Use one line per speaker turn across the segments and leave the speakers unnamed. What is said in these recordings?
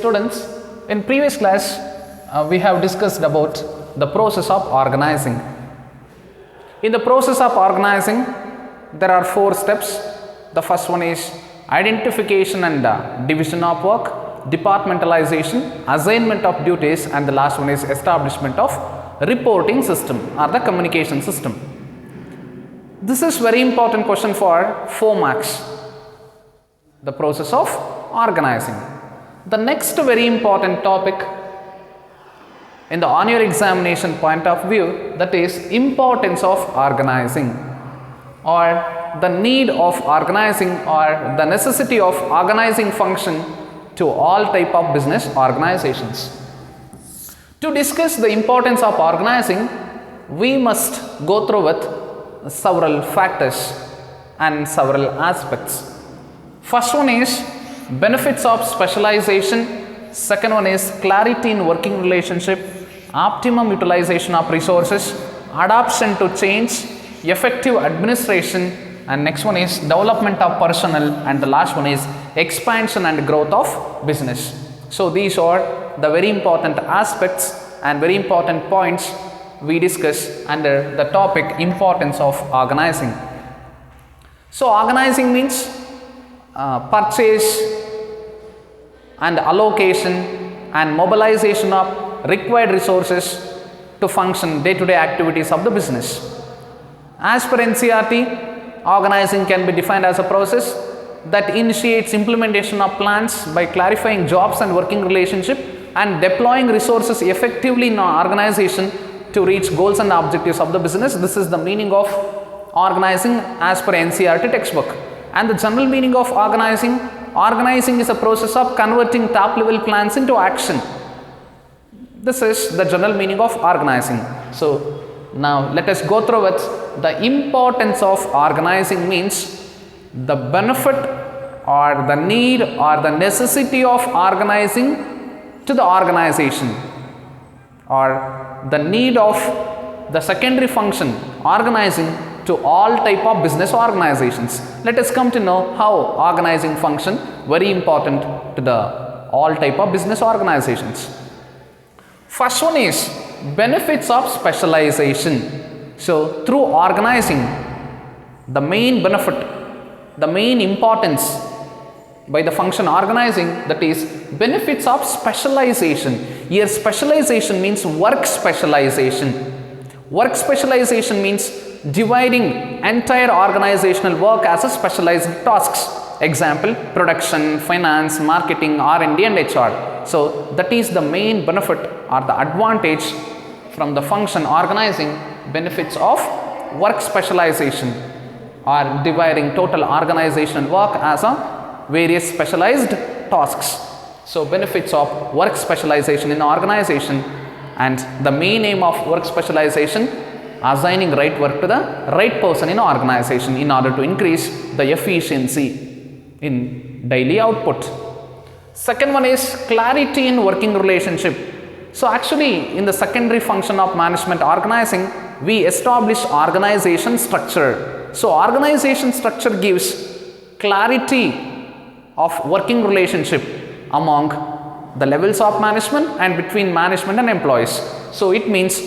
students, in previous class we have discussed about the process of organizing. In the process of organizing, there are 4 steps. The first one is identification and division of work, departmentalization, assignment of duties, and the last one is establishment of reporting system or the communication system. This is very important question for 4 marks. The process of organizing. The next very important topic in the annual examination point of view, that is importance of organizing, or the need of organizing, or the necessity of organizing function to all type of business organizations. To discuss the importance of organizing, we must go through with several factors and several aspects. First one is benefits of specialization. Second one is clarity in working relationship, optimum utilization of resources, adaptation to change, effective administration, and next one is development of personnel, and the last one is expansion and growth of business. So these are the very important aspects and very important points we discuss under the topic importance of organizing. So organizing means purchase and allocation and mobilization of required resources to function day-to-day activities of the business. As per NCERT, organizing can be defined as a process that initiates implementation of plans by clarifying jobs and working relationship and deploying resources effectively in an organization to reach goals and objectives of the business. This is the meaning of organizing as per NCERT textbook. And the general meaning of organizing is a process of converting top level plans into action. This is the general meaning of organizing. So now let us go through with the importance of organizing means the benefit or the need or the necessity of organizing to the organization, or the need of the secondary function organizing to all type of business organizations. Let us come to know how organizing function very important to the all type of business organizations. First one is benefits of specialization. So through organizing, the main benefit, the main importance by the function organizing, that is benefits of specialization. Here specialization means work specialization. Work specialization means dividing entire organizational work as a specialized tasks. Example, production, finance, marketing, R&D and HR. So that is the main benefit or the advantage from the function organizing, benefits of work specialization, or dividing total organizational work as a various specialized tasks. So benefits of work specialization in organization, and the main aim of work specialization, assigning right work to the right person in organization in order to increase the efficiency in daily output. Second one is clarity in working relationship. So actually in the secondary function of management organizing, we establish organization structure. So organization structure gives clarity of working relationship among the levels of management and between management and employees. So it means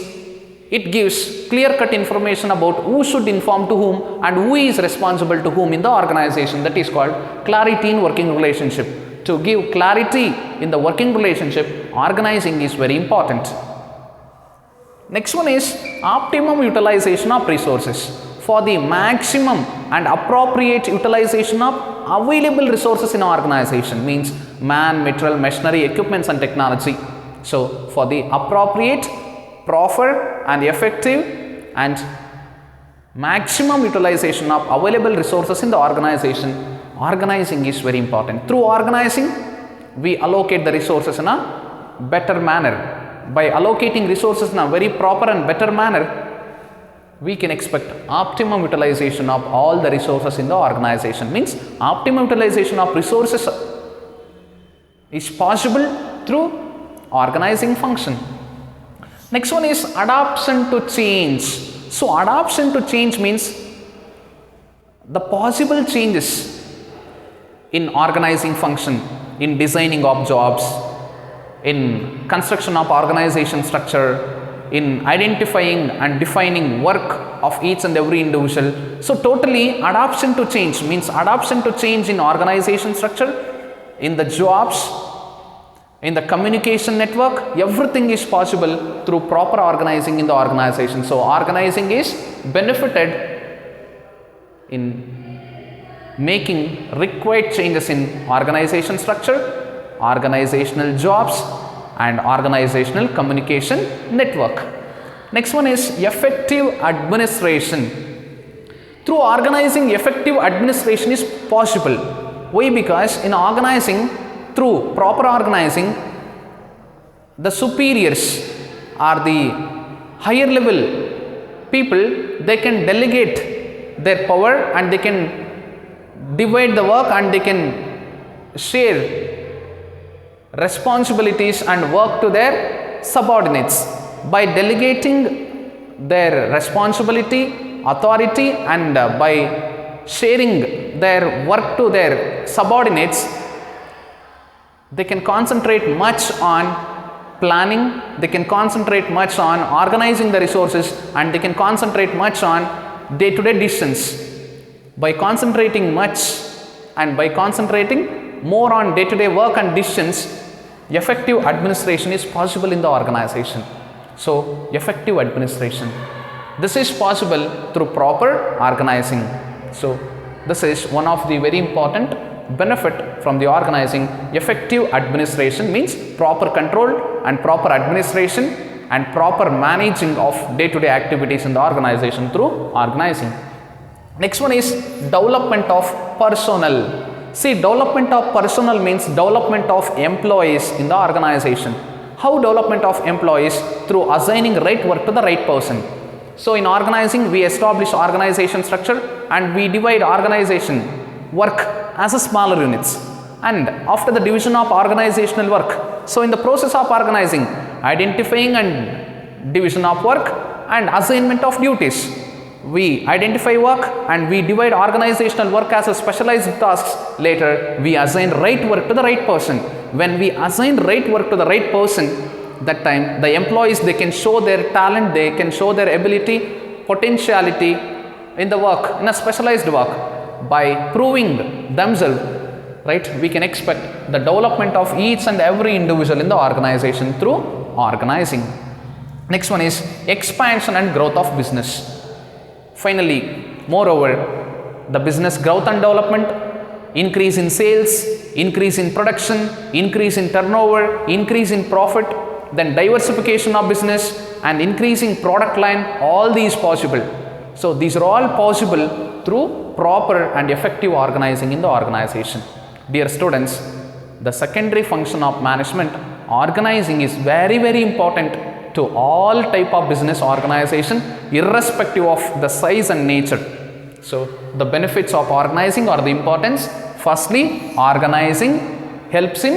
it gives clear-cut information about who should inform to whom and who is responsible to whom in the organization. That is called clarity in working relationship. To give clarity in the working relationship, organizing is very important. Next one is optimum utilization of resources. For the maximum and appropriate utilization of available resources in organization, means man, material, machinery, equipments and technology. So for the appropriate, proper and effective and maximum utilization of available resources in the organization, organizing is very important. Through organizing, we allocate the resources in a better manner. By allocating resources in a very proper and better manner, we can expect optimum utilization of all the resources in the organization. Means optimum utilization of resources is possible through organizing function. Next one is adaptation to change. So adaptation to change means the possible changes in organizing function, in designing of jobs, in construction of organization structure, in identifying and defining work of each and every individual. So totally adaptation to change means adaptation to change in organization structure, in the jobs, in the communication network. Everything is possible through proper organizing in the organization. So organizing is benefited in making required changes in organization structure, organizational jobs, and organizational communication network. Next one is effective administration. Through organizing, effective administration is possible. Why? Because in organizing, through proper organizing, the superiors or the higher level people, they can delegate their power and they can divide the work and they can share responsibilities and work to their subordinates. By delegating their responsibility, authority, and by sharing their work to their subordinates, they can concentrate much on planning, they can concentrate much on organizing the resources, and they can concentrate much on day-to-day decisions. By concentrating much and by concentrating more on day-to-day work and decisions, effective administration is possible in the organization. So, effective administration. This is possible through proper organizing. So, this is one of the very important benefit from the organizing. Effective administration means proper control and proper administration and proper managing of day-to-day activities in the organization through organizing. Next one is development of personnel. See, development of personnel means development of employees in the organization. How development of employees? Through assigning right work to the right person. So in organizing, we establish organization structure and we divide organization work as a smaller units. And after the division of organizational work, so in the process of organizing, identifying and division of work and assignment of duties, we identify work and we divide organizational work as a specialized tasks. Later, we assign right work to the right person. When we assign right work to the right person, that time the employees, they can show their talent, they can show their ability, potentiality in the work, in a specialized work. By proving themselves, right, we can expect the development of each and every individual in the organization through organizing. Next one is expansion and growth of business. Finally, moreover, the business growth and development, increase in sales, increase in production, increase in turnover, increase in profit, then diversification of business and increasing product line, all these possible. So these are all possible through proper and effective organizing in the organization. Dear students, the secondary function of management, organizing is very, very important to all type of business organization, irrespective of the size and nature. So the benefits of organizing or the importance: firstly, organizing helps in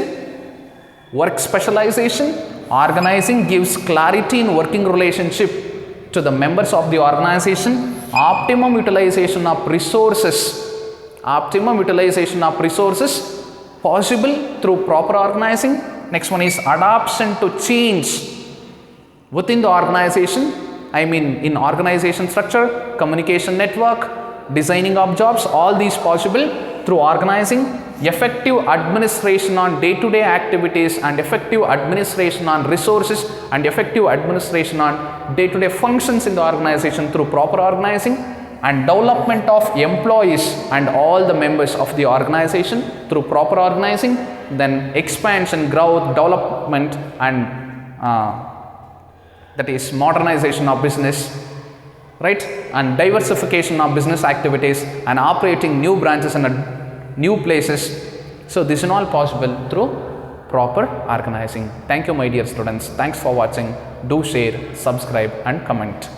work specialization. Organizing gives clarity in working relationship to the members of the organization. Optimum utilization of resources possible through proper organizing. Next one is adaptation to change within the organization, I mean in organization structure, communication network, designing of jobs, all these possible through organizing. Effective administration on day-to-day activities and effective administration on resources and effective administration on day-to-day functions in the organization through proper organizing, and development of employees and all the members of the organization through proper organizing. Then expansion, growth, development, and that is modernization of business, right, and diversification of business activities and operating new branches and new places. So this is all possible through proper organizing. Thank you, my dear students. Thanks for watching. Do share, subscribe and comment.